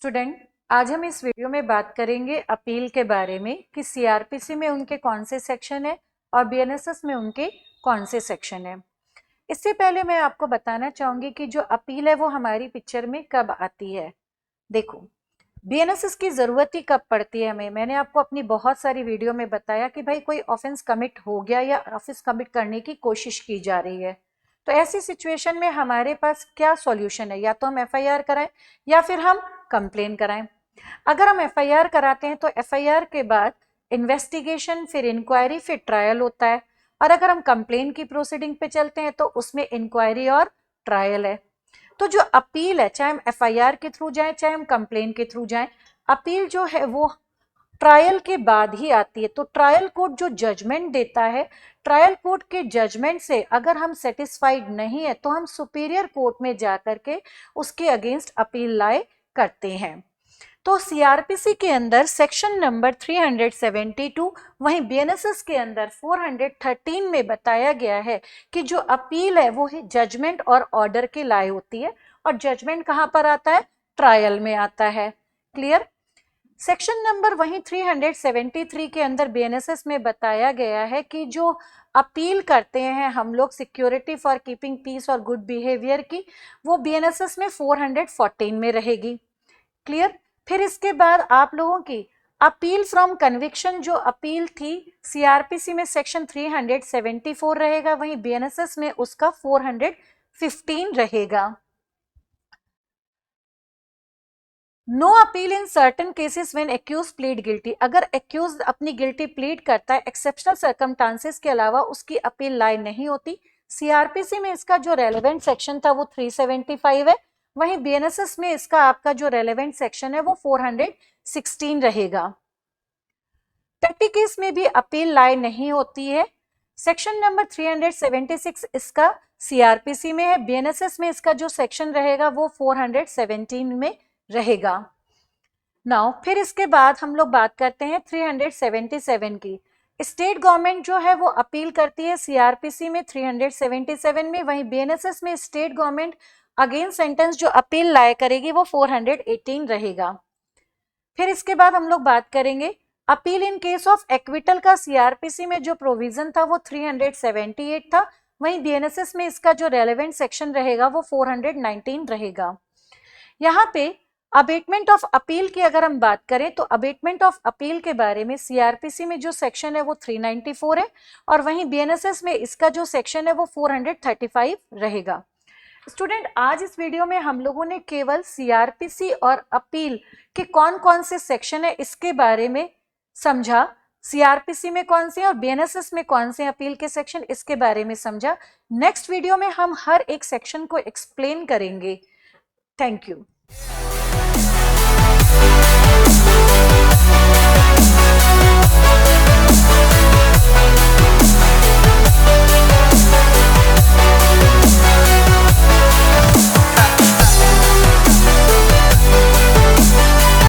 Student, आज हम इस वीडियो में बात करेंगे अपील के बारे में कि सीआरपीसी में उनके कौन से सेक्शन है और बीएनएसएस में उनके कौन से सेक्शन है। इससे पहले मैं आपको बताना चाहूंगी कि जो अपील है वो हमारी पिक्चर में कब आती है। देखो, बीएनएसएस की ज़रूरत ही कब पड़ती है हमें। मैंने आपको अपनी बहुत सारी वीडियो में बताया कि भाई कोई ऑफेंस कमिट हो गया या ऑफेंस कमिट करने की कोशिश की जा रही है, तो ऐसी सिचुएशन में हमारे पास क्या सॉल्यूशन है, या तो हम एफआईआर कराएं या फिर हम कंप्लेन कराएं। अगर हम एफआईआर कराते हैं तो एफआईआर के बाद इन्वेस्टिगेशन, फिर इंक्वायरी, फिर ट्रायल होता है। और अगर हम कंप्लेन की प्रोसीडिंग पे चलते हैं तो उसमें इंक्वायरी और ट्रायल है। तो जो अपील है, चाहे हम एफआईआर के थ्रू जाएं चाहे हम कंप्लेन के थ्रू जाएं, अपील जो है वो ट्रायल के बाद ही आती है। तो ट्रायल कोर्ट जो जजमेंट देता है, ट्रायल कोर्ट के जजमेंट से अगर हम सेटिस्फाइड नहीं है तो हम सुपीरियर कोर्ट में जाकर के उसके अगेंस्ट अपील लाए करते हैं। तो सीआरपीसी के अंदर सेक्शन नंबर 372, वहीं बीएनएसएस के अंदर 413 में बताया गया है कि जो अपील है वो है जजमेंट और ऑर्डर के लाए होती है, और जजमेंट कहां पर आता है? ट्रायल में आता है। क्लियर? सेक्शन नंबर वहीं 373 के अंदर बीएनएसएस में बताया गया है कि जो अपील करते हैं हम लोग सिक्योरिटी फॉर कीपिंग पीस और गुड बिहेवियर की, वो बीएनएसएस में 414 में रहेगी। क्लियर? फिर इसके बाद आप लोगों की अपील फ्रॉम कन्विक्शन, जो अपील थी सीआरपीसी में सेक्शन 374 रहेगा, वहीं बीएनएसएस में उसका 415 रहेगा। No appeal in certain cases when accused plead guilty. अगर एक्यूज अपनी गिल्टी प्लीड करता है, एक्सेप्शनल सर्कमस्टांसेस के अलावा उसकी अपील लाई नहीं होती। सीआरपीसी में इसका जो रेलेवेंट सेक्शन था वो 375 है, वहीं बीएनएसएस में इसका आपका जो रेलेवेंट सेक्शन है वो 416 रहेगा। पेटी केस में भी अपील लाई नहीं होती है। सेक्शन नंबर 376 इसका सीआरपीसी में है, बीएनएसएस में इसका जो सेक्शन रहेगा वो 417 में रहेगा। नाउ फिर इसके बाद हम लोग बात करते हैं 377 की। स्टेट गवर्नमेंट जो है वो अपील करती है सीआरपीसी में 377 में, वहीं बीएनएसएस में स्टेट गवर्नमेंट अगेंस्ट सेंटेंस जो अपील लाया करेगी वो 418 रहेगा। फिर इसके बाद हम लोग बात करेंगे appeal in case of acquittal का। सीआरपीसी में जो प्रोविजन था वो 378 था, वहीं बीएनएसएस में इसका जो रेलेवेंट सेक्शन रहेगा वो 419 रहेगा। यहाँ पे अबेटमेंट ऑफ अपील की अगर हम बात करें तो अबेटमेंट ऑफ अपील के बारे में सीआरपीसी में जो सेक्शन है वो 394 है, और वहीं बीएनएसएस में इसका जो सेक्शन है वो 435 रहेगा। स्टूडेंट, आज इस वीडियो में हम लोगों ने केवल सीआरपीसी और अपील के कौन कौन से सेक्शन है इसके बारे में समझा। सीआरपीसी में कौन से और बीएनएसएस में कौन से अपील के सेक्शन, इसके बारे में समझा। नेक्स्ट वीडियो में हम हर एक सेक्शन को एक्सप्लेन करेंगे। Thank you.